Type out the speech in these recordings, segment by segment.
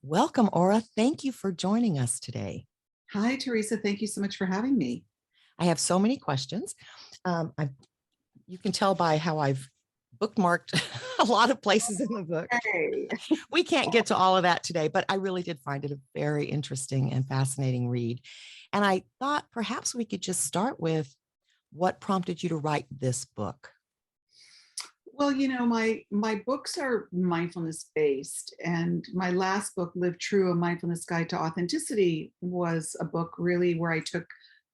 Welcome, Ora. Thank you for joining us today. Hi, Teresa. Thank you so much for having me. I have so many questions. You can tell by how I've bookmarked a lot of places in the book. Hey. We can't get to all of that today, but I really did find it a very interesting and fascinating read. And I thought perhaps we could just start with what prompted you to write this book. Well, my books are mindfulness based, and my last book, Live True: A Mindfulness Guide to Authenticity, was a book really where I took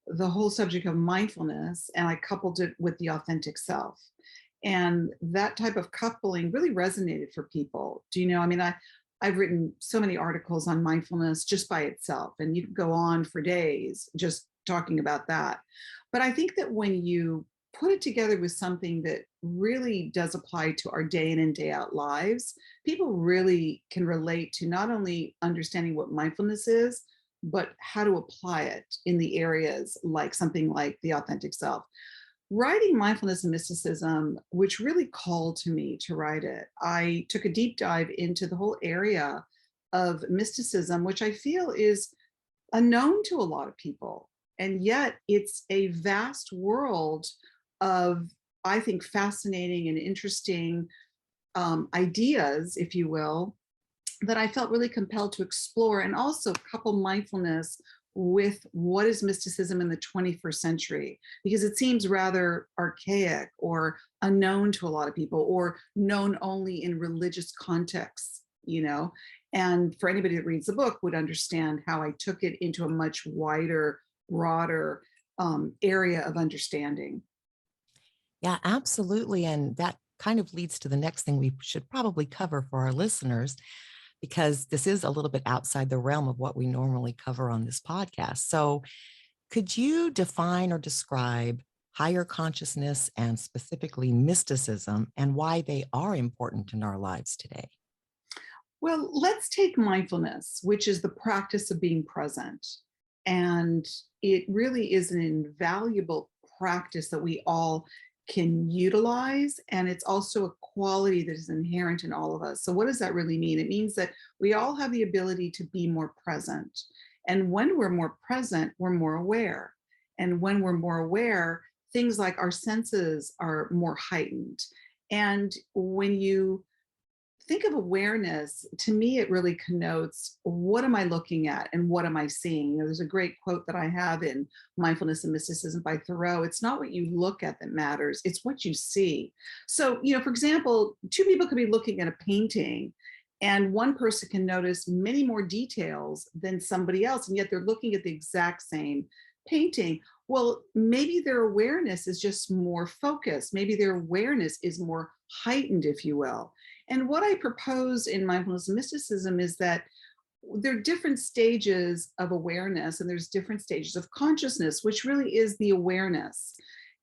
the whole subject of mindfulness and I coupled it with the authentic self. And that type of coupling really resonated for people. Do you know? I've written so many articles on mindfulness just by itself, and you could go on for days just talking about that. But I think that when you put it together with something that really does apply to our day in and day out lives, people really can relate to not only understanding what mindfulness is, but how to apply it in the areas like something like the authentic self. Writing Mindfulness and Mysticism, which really called to me to write it, I took a deep dive into the whole area of mysticism, which I feel is unknown to a lot of people. And yet it's a vast world of, I think, fascinating and interesting ideas, if you will, that I felt really compelled to explore and also couple mindfulness with what is mysticism in the 21st century, because it seems rather archaic or unknown to a lot of people, or known only in religious contexts. And for anybody that reads the book would understand how I took it into a much wider, broader area of understanding. Yeah, absolutely. And that kind of leads to the next thing we should probably cover for our listeners, because this is a little bit outside the realm of what we normally cover on this podcast. So, could you define or describe higher consciousness and specifically mysticism and why they are important in our lives today? Well, let's take mindfulness, which is the practice of being present. And it really is an invaluable practice that we all can utilize. And it's also a quality that is inherent in all of us. So, what does that really mean? It means that we all have the ability to be more present. And when we're more present, we're more aware. And when we're more aware, things like our senses are more heightened. And when you think of awareness, to me, it really connotes what am I looking at and what am I seeing? There's a great quote that I have in Mindfulness and Mysticism by Thoreau. It's not what you look at that matters, it's what you see. So, for example, two people could be looking at a painting and one person can notice many more details than somebody else, and yet they're looking at the exact same painting. Well, maybe their awareness is just more focused. Maybe their awareness is more heightened, if you will. And what I propose in mindfulness and mysticism is that there are different stages of awareness and there's different stages of consciousness, which really is the awareness.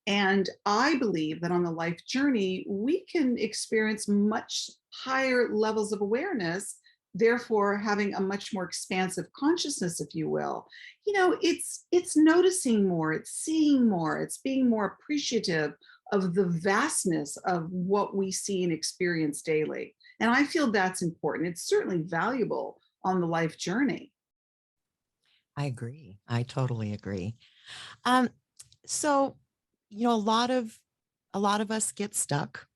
And I believe that on the life journey, we can experience much higher levels of awareness, therefore having a much more expansive consciousness, if you will. It's noticing more, it's seeing more, it's being more appreciative of the vastness of what we see and experience daily. And I feel that's important. It's certainly valuable on the life journey. I agree. I totally agree. Um, so, a lot of us get stuck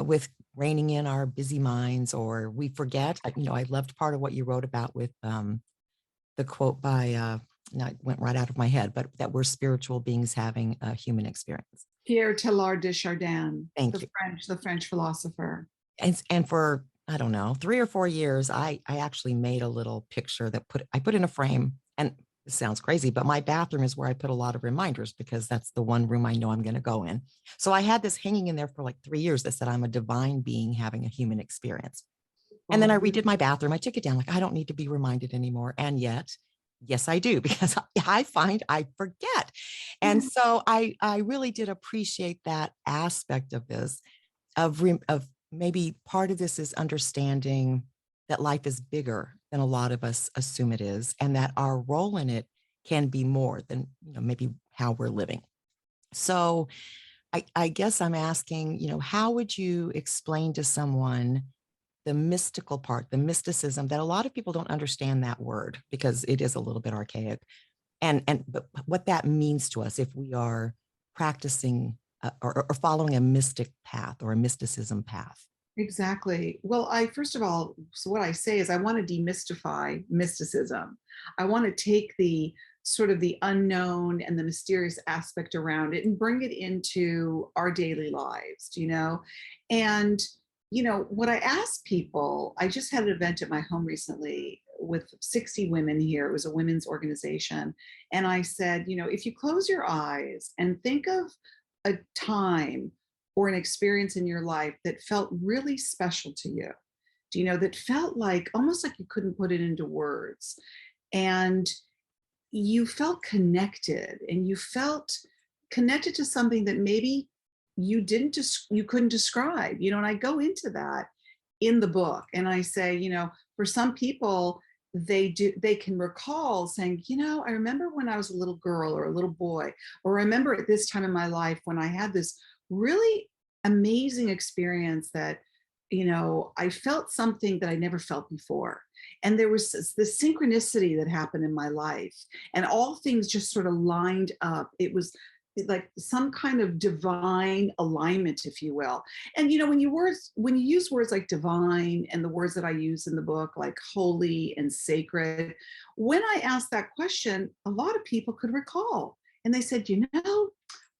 with reining in our busy minds, or we forget. I loved part of what you wrote about with the quote by, now it went right out of my head, but that we're spiritual beings having a human experience. Pierre Teilhard de Chardin, Thank you. The French philosopher. And for, I don't know, 3 or 4 years, I actually made a little picture that I put in a frame. And it sounds crazy, but my bathroom is where I put a lot of reminders because that's the one room I know I'm going to go in. So I had this hanging in there for like 3 years that said, I'm a divine being having a human experience. And then I redid my bathroom. I took it down, like, I don't need to be reminded anymore. And yet, yes, I do, because I find I forget. And so I really did appreciate that aspect of this, of maybe part of this is understanding that life is bigger than a lot of us assume it is, and that our role in it can be more than maybe how we're living. So I guess I'm asking, how would you explain to someone the mystical part, the mysticism, that a lot of people don't understand that word because it is a little bit archaic. But what that means to us if we are practicing or following a mystic path or a mysticism path. Exactly. Well, I first of all, so what I say is I want to demystify mysticism. I want to take the sort of the unknown and the mysterious aspect around it and bring it into our daily lives, you know? And, you know, what I ask people, I just had an event at my home recently with 60 women here. It was a women's organization. And I said, you know, if you close your eyes and think of a time or an experience in your life that felt really special to you, you know, that felt like almost like you couldn't put it into words, and you felt connected and you felt connected to something that maybe you couldn't describe, you know. And I go into that in the book and I say, you know, for some people, they can recall saying, you know, I remember when I was a little girl or a little boy, or I remember at this time in my life when I had this really amazing experience that, you know, I felt something that I never felt before. And there was this synchronicity that happened in my life, and all things just sort of lined up. It was like some kind of divine alignment, if you will. And you know, when you use words like divine and the words that I use in the book, like holy and sacred, when I asked that question, a lot of people could recall. And they said, you know,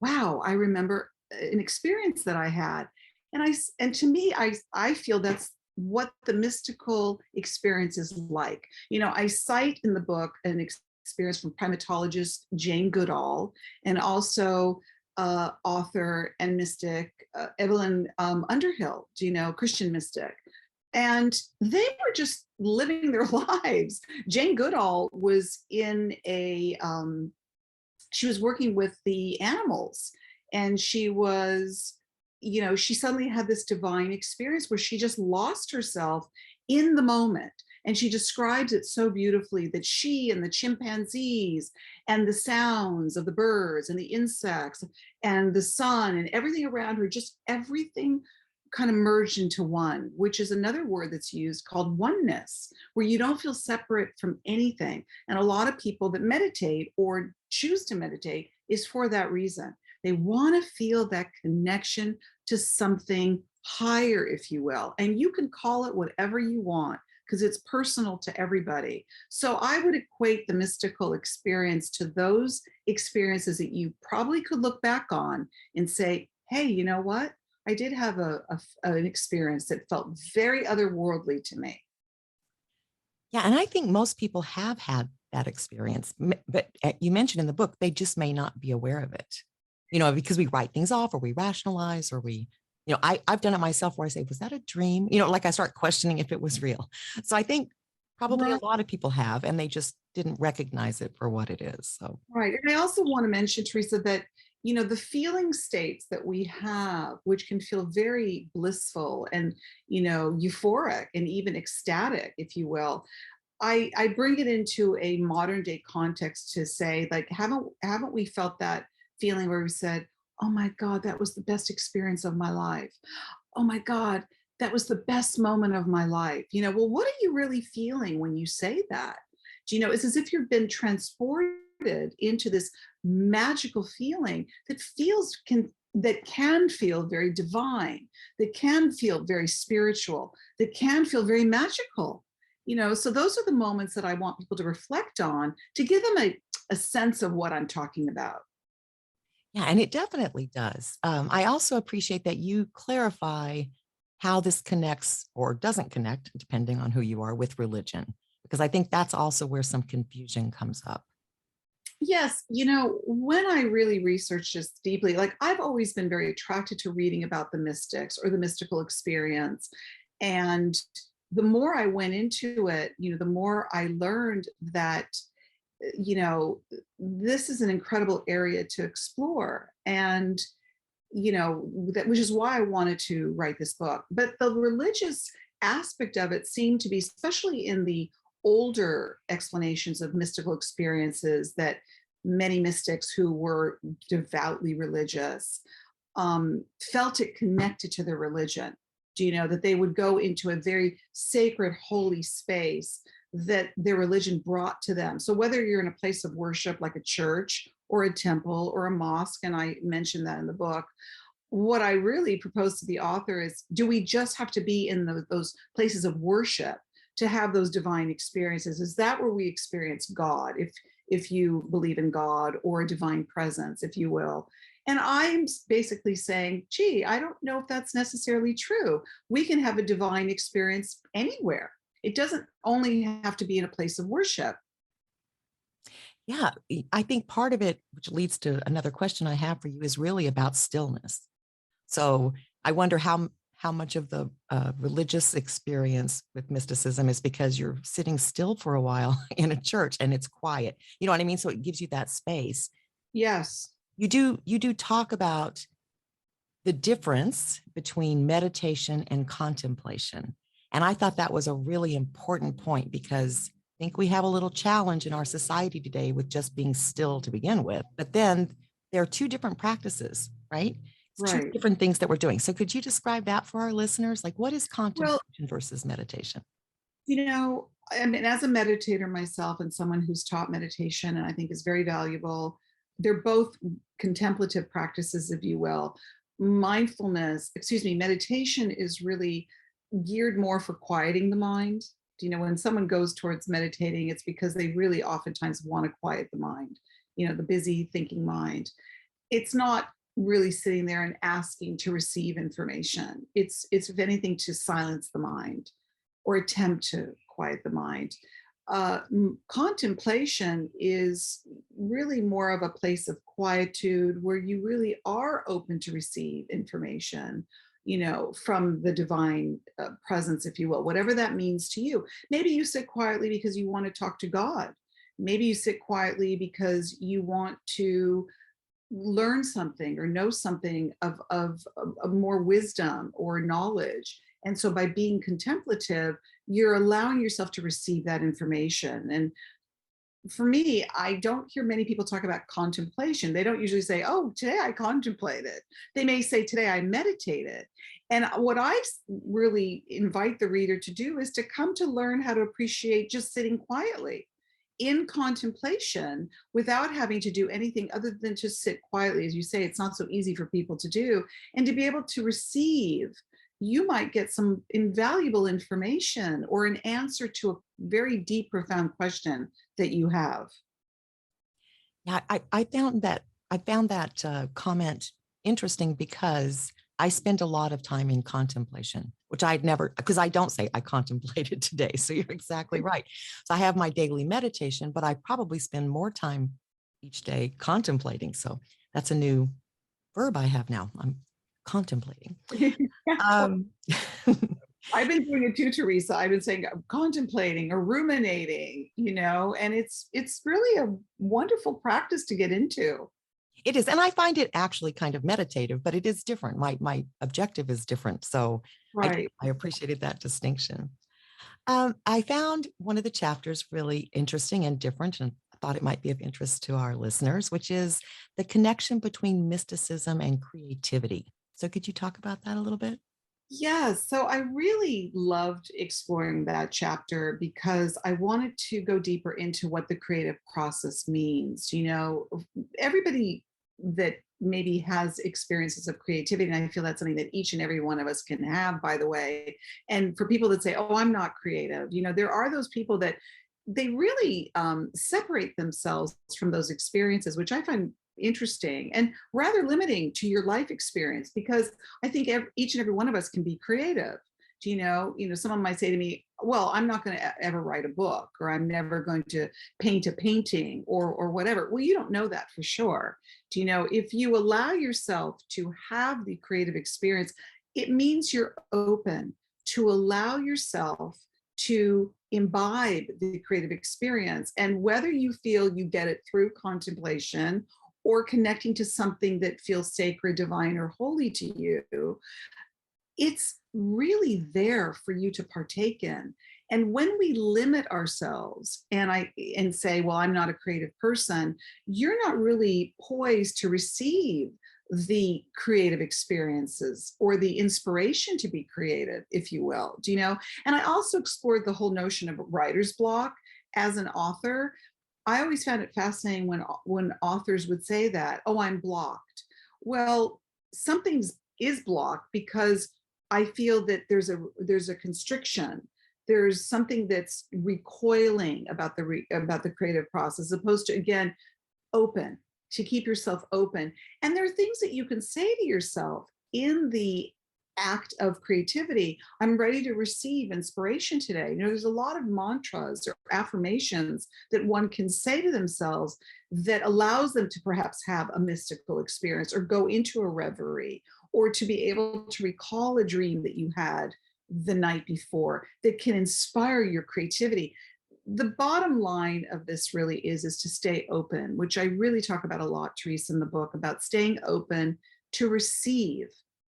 wow, I remember an experience that I had. And to me, I feel that's what the mystical experience is like. You know, I cite in the book an experience from primatologist Jane Goodall, and also author and mystic Evelyn Underhill, you know, Christian mystic. And they were just living their lives. Jane Goodall was in she was working with the animals, and she was, you know, she suddenly had this divine experience where she just lost herself in the moment. And she describes it so beautifully, that she and the chimpanzees and the sounds of the birds and the insects and the sun and everything around her, just everything kind of merged into one, which is another word that's used called oneness, where you don't feel separate from anything. And a lot of people that meditate or choose to meditate is for that reason. They want to feel that connection to something higher, if you will. And you can call it whatever you want because it's personal to everybody. So I would equate the mystical experience to those experiences that you probably could look back on and say, hey, you know what? I did have an experience that felt very otherworldly to me. Yeah, and I think most people have had that experience, but you mentioned in the book, they just may not be aware of it, you know, because we write things off or we rationalize or we, you know, I've done it myself where I say, was that a dream? You know, like I start questioning if it was real. So I think probably a Right. lot of people have, and they just didn't recognize it for what it is. So, Right. And I also want to mention, Teresa, that, you know, the feeling states that we have, which can feel very blissful and, you know, euphoric and even ecstatic, if you will, I bring it into a modern day context to say, like, haven't we felt that feeling where we said, oh my God, that was the best experience of my life. Oh my God, that was the best moment of my life. You know, well, what are you really feeling when you say that? Do you know, it's as if you've been transported into this magical feeling that can feel very divine, that can feel very spiritual, that can feel very magical. You know, so those are the moments that I want people to reflect on to give them a sense of what I'm talking about. yeah, and it definitely does. I also appreciate that you clarify how this connects or doesn't connect, depending on who you are, with religion, because I think that's also where some confusion comes up. Yes, you know, when I really researched this deeply, like I've always been very attracted to reading about the mystics or the mystical experience. And the more I went into it, you know, the more I learned that, you know, this is an incredible area to explore. And, you know, that which is why I wanted to write this book. But the religious aspect of it seemed to be, especially in the older explanations of mystical experiences, that many mystics who were devoutly religious felt it connected to their religion. that they would go into a very sacred, holy space that their religion brought to them. So whether you're in a place of worship like a church or a temple or a mosque, and I mentioned that in the book, what I really propose to the author is, do we just have to be in those places of worship to have those divine experiences? Is that where we experience God, if you believe in God, or a divine presence, if you will? And I'm basically saying, gee, I don't know if that's necessarily true. We can have a divine experience anywhere. It doesn't only have to be in a place of worship. Yeah, I think part of it, which leads to another question I have for you, is really about stillness. So I wonder how much of the religious experience with mysticism is because you're sitting still for a while in a church and it's quiet. You know what I mean? So it gives you that space. Yes. You do talk about the difference between meditation and contemplation. And I thought that was a really important point, because I think we have a little challenge in our society today with just being still to begin with. But then there are two different practices, right? It's two Right. different things that we're doing. So could you describe that for our listeners? Like, what is Well, contemplation versus meditation? I mean, as a meditator myself and someone who's taught meditation and I think is very valuable, they're both contemplative practices, if you will. Meditation is really geared more for quieting the mind. When someone goes towards meditating, it's because they really oftentimes want to quiet the mind, the busy thinking mind. It's not really sitting there and asking to receive information. It's if anything, to silence the mind or attempt to quiet the mind. Contemplation is really more of a place of quietude where you really are open to receive information, from the divine presence, if you will, whatever that means to you. Maybe you sit quietly because you want to talk to God. Maybe you sit quietly because you want to learn something or know something of more wisdom or knowledge. And so by being contemplative, you're allowing yourself to receive that information. And for me, I don't hear many people talk about contemplation. They don't usually say, oh, today I contemplated. They may say, today I meditated. And what I really invite the reader to do is to come to learn how to appreciate just sitting quietly in contemplation without having to do anything other than just sit quietly. As you say, it's not so easy for people to do, and to be able to receive. You might get some invaluable information or an answer to a very deep, profound question that you have. Yeah, I found that comment interesting, because I spend a lot of time in contemplation, which I'd never, because I don't say I contemplated today. So you're exactly right. So I have my daily meditation, but I probably spend more time each day contemplating. So that's a new verb I have now. I'm contemplating. Um, I've been doing it too, Teresa. I've been saying contemplating or ruminating, and it's really a wonderful practice to get into. It is, and I find it actually kind of meditative, but it is different. My objective is different, so Right. I appreciated that distinction. I found one of the chapters really interesting and different, and I thought it might be of interest to our listeners, which is the connection between mysticism and creativity. So, could you talk about that a little bit? Yes. So I really loved exploring that chapter because I wanted to go deeper into what the creative process means. Everybody that maybe has experiences of creativity, and I feel that's something that each and every one of us can have, by the way. And for people that say, oh, I'm not creative, there are those people that they really separate themselves from those experiences, which I find interesting and rather limiting to your life experience, because I think each and every one of us can be creative. Someone might say to me, well, I'm not going to ever write a book, or I'm never going to paint a painting, or whatever. Well, you don't know that for sure. If you allow yourself to have the creative experience, it means you're open to allow yourself to imbibe the creative experience. And whether you feel you get it through contemplation or connecting to something that feels sacred, divine, or holy to you, it's really there for you to partake in. And when we limit ourselves and say, well, I'm not a creative person, you're not really poised to receive the creative experiences or the inspiration to be creative, if you will. Do you know? And I also explored the whole notion of writer's block as an author. I always found it fascinating when authors would say that, oh, I'm blocked. Well, something is blocked because I feel that there's a constriction. There's something that's recoiling about the creative process, as opposed to, again, open, to keep yourself open. And there are things that you can say to yourself in the act of creativity. I'm ready to receive inspiration today. You know, there's a lot of mantras or affirmations that one can say to themselves that allows them to perhaps have a mystical experience or go into a reverie, or to be able to recall a dream that you had the night before that can inspire your creativity. The bottom line of this really is to stay open, which I really talk about a lot, Teresa, in the book, about staying open to receive,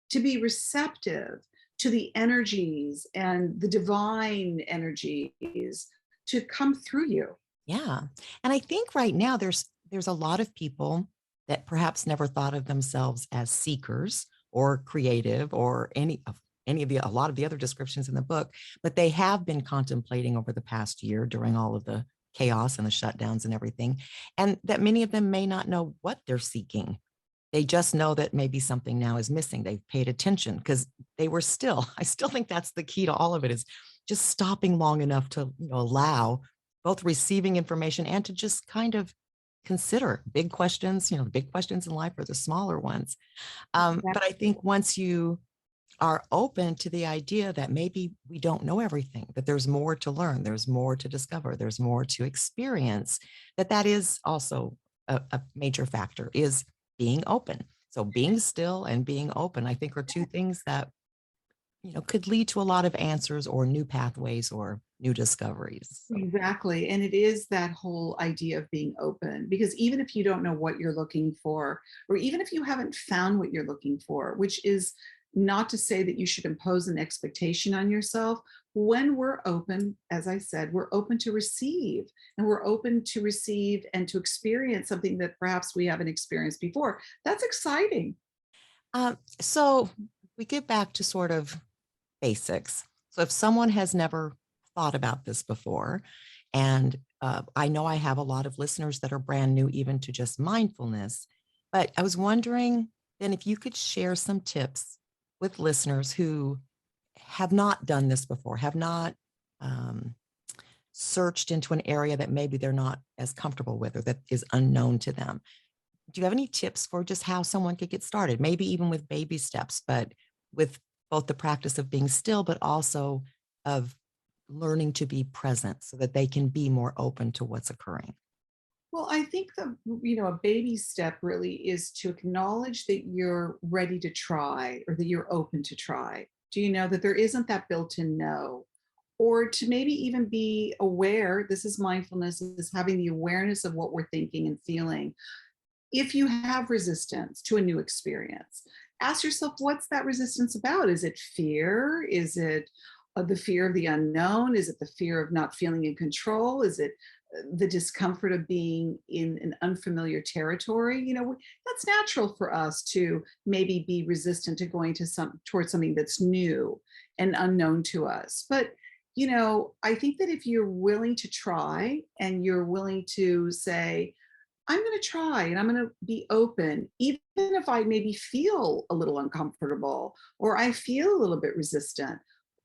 to be receptive to the energies and the divine energies to come through you. Yeah. And I think right now there's a lot of people that perhaps never thought of themselves as seekers or creative or any of the a lot of the other descriptions in the book, but they have been contemplating over the past year during all of the chaos and the shutdowns and everything, and that many of them may not know what they're seeking. They just know that maybe something now is missing. They've paid attention because they were still, I still think that's the key to all of it, is just stopping long enough to, allow both receiving information and to just kind of consider big questions, the big questions in life or the smaller ones. But I think once you are open to the idea that maybe we don't know everything, that there's more to learn, there's more to discover, there's more to experience, that is also a major factor, is being open. So being still and being open, I think, are two things that, could lead to a lot of answers or new pathways or new discoveries. So, Exactly. And it is that whole idea of being open, because even if you don't know what you're looking for, or even if you haven't found what you're looking for, which is not to say that you should impose an expectation on yourself, when we're open, as I said, we're open to receive, and we're open to receive and to experience something that perhaps we haven't experienced before. That's exciting. so we get back to sort of basics. So if someone has never thought about this before, and I know I have a lot of listeners that are brand new even to just mindfulness, but I was wondering then if you could share some tips with listeners who have not done this before, have not um, searched into an area that maybe they're not as comfortable with or that is unknown to them. Do you have any tips for just how someone could get started? Maybe even with baby steps, but with both the practice of being still, but also of learning to be present so that they can be more open to what's occurring. Well, I think a baby step really is to acknowledge that you're ready to try, or that you're open to try. Do you know that there isn't that built-in no? Or to maybe even be aware, this is mindfulness, is having the awareness of what we're thinking and feeling. If you have resistance to a new experience, ask yourself, what's that resistance about? Is it fear? Is it the fear of the unknown? Is it the fear of not feeling in control? Is it the discomfort of being in an unfamiliar territory? That's natural for us to maybe be resistant to going towards something that's new and unknown to us. But I think that if you're willing to try, and you're willing to say, I'm going to try and I'm going to be open, even if I maybe feel a little uncomfortable or I feel a little bit resistant.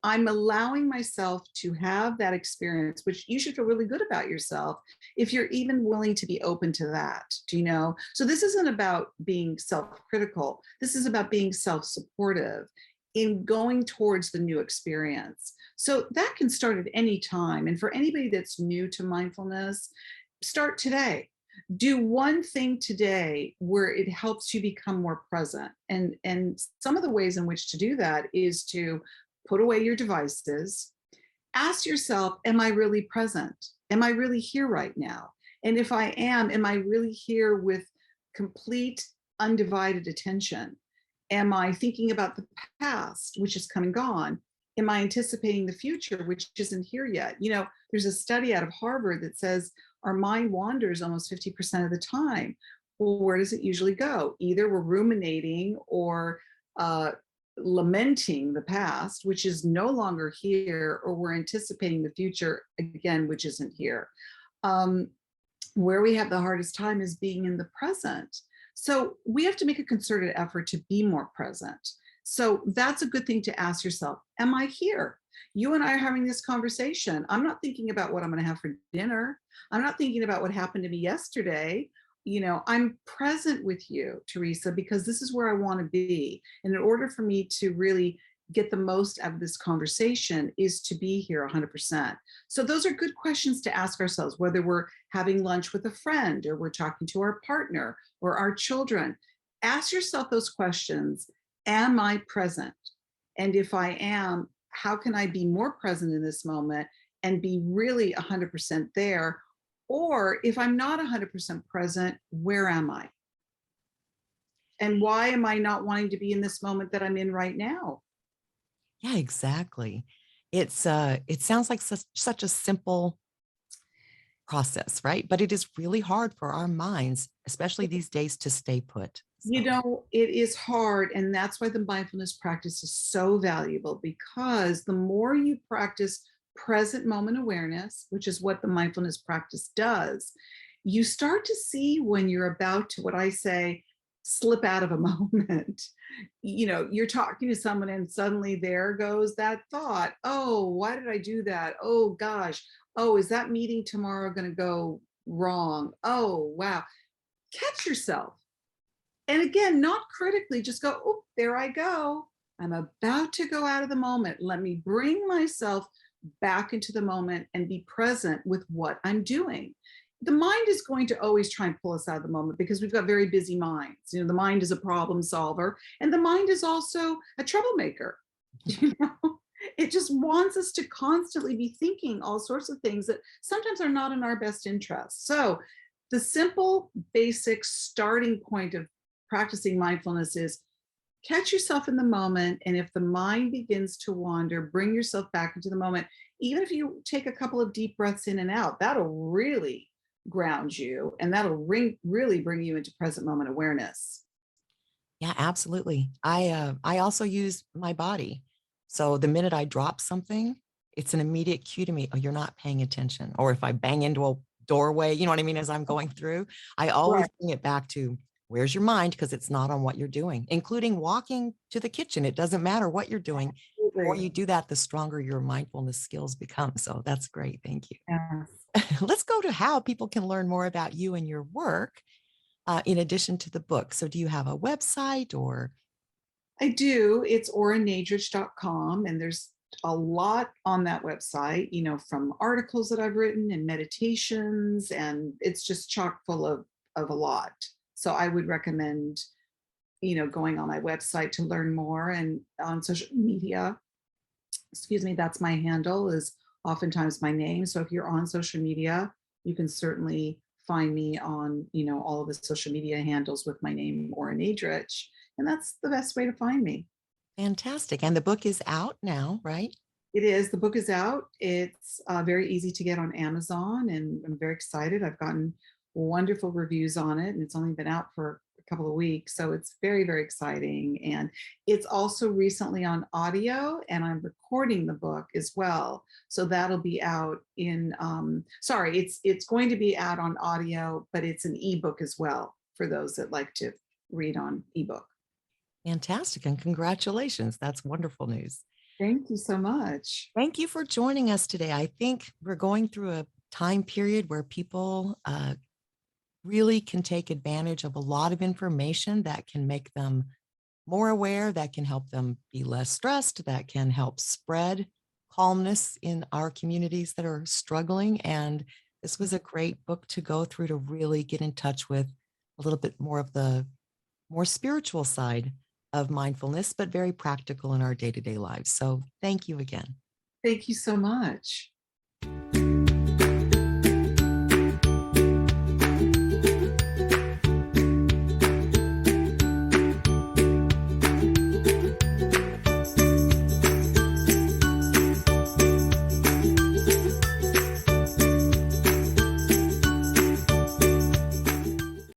I'm allowing myself to have that experience, which you should feel really good about yourself if you're even willing to be open to that. Do you know? So this isn't about being self-critical. This is about being self-supportive in going towards the new experience. So that can start at any time. And for anybody that's new to mindfulness, start today. Do one thing today where it helps you become more present. And some of the ways in which to do that is to put away your devices. Ask yourself, am I really present? Am I really here right now? And if I am I really here with complete undivided attention? Am I thinking about the past, which is come and gone? Am I anticipating the future, which isn't here yet? There's a study out of Harvard that says our mind wanders almost 50% of the time. Well, where does it usually go? Either we're ruminating or lamenting the past, which is no longer here, or we're anticipating the future again, which isn't here. Where we have the hardest time is being in the present. So we have to make a concerted effort to be more present. So that's a good thing to ask yourself. Am I here? You and I are having this conversation. I'm not thinking about what I'm going to have for dinner. I'm not thinking about what happened to me yesterday. I'm present with you, Teresa, because this is where I want to be. And in order for me to really get the most out of this conversation is to be here 100%. So those are good questions to ask ourselves, whether we're having lunch with a friend or we're talking to our partner or our children. Ask yourself those questions. Am I present? And if I am, how can I be more present in this moment and be really 100% there? Or if I'm not 100% present, where am I? And why am I not wanting to be in this moment that I'm in right now? Yeah, exactly. It sounds like such a simple process, right? But it is really hard for our minds, especially these days, to stay put. So, It is hard. And that's why the mindfulness practice is so valuable, because the more you practice present moment awareness, which is what the mindfulness practice does, you start to see when you're about to, what I say, slip out of a moment. You're talking to someone and suddenly there goes that thought. Oh, why did I do that? Oh, gosh. Oh, is that meeting tomorrow going to go wrong? Oh, wow. Catch yourself. And again, not critically, just go, oh, there I go. I'm about to go out of the moment. Let me bring myself back into the moment and be present with what I'm doing. The mind is going to always try and pull us out of the moment because we've got very busy minds. The mind is a problem solver, and the mind is also a troublemaker. It just wants us to constantly be thinking all sorts of things that sometimes are not in our best interest. So the simple, basic starting point of practicing mindfulness is catch yourself in the moment. And if the mind begins to wander, bring yourself back into the moment. Even if you take a couple of deep breaths in and out, that'll really ground you, and that'll really bring you into present moment awareness. yeah, absolutely. I also use my body. So the minute I drop something, it's an immediate cue to me. Oh, you're not paying attention. Or if I bang into a doorway, you know what I mean, as I'm going through, I always Right. bring it back to where's your mind? Because it's not on what you're doing, including walking to the kitchen. It doesn't matter what you're doing. The more Absolutely. you do that, the stronger your mindfulness skills become. So that's great. Thank you. Yes. Let's go to how people can learn more about you and your work in addition to the book. So do you have a website or? I do. It's oranadrich.com, and there's a lot on that website, from articles that I've written and meditations, and it's just chock full of a lot. So I would recommend, going on my website to learn more, and on social media, excuse me, that's my handle, is oftentimes my name. So if you're on social media, you can certainly find me on, all of the social media handles with my name, Ora Nadrich, and that's the best way to find me. Fantastic. And the book is out now, right? It is. The book is out. It's very easy to get on Amazon, and I'm very excited. I've gotten wonderful reviews on it, and it's only been out for a couple of weeks. So it's very, very exciting. And it's also recently on audio, and I'm recording the book as well. So that'll be out in, sorry, it's going to be out on audio, but it's an ebook as well for those that like to read on ebook. Fantastic. And congratulations. That's wonderful news. Thank you so much. Thank you for joining us today. I think we're going through a time period where people really can take advantage of a lot of information that can make them more aware, that can help them be less stressed, that can help spread calmness in our communities that are struggling. And this was a great book to go through to really get in touch with a little bit more of the more spiritual side of mindfulness, but very practical in our day-to-day lives. So thank you again. Thank you so much.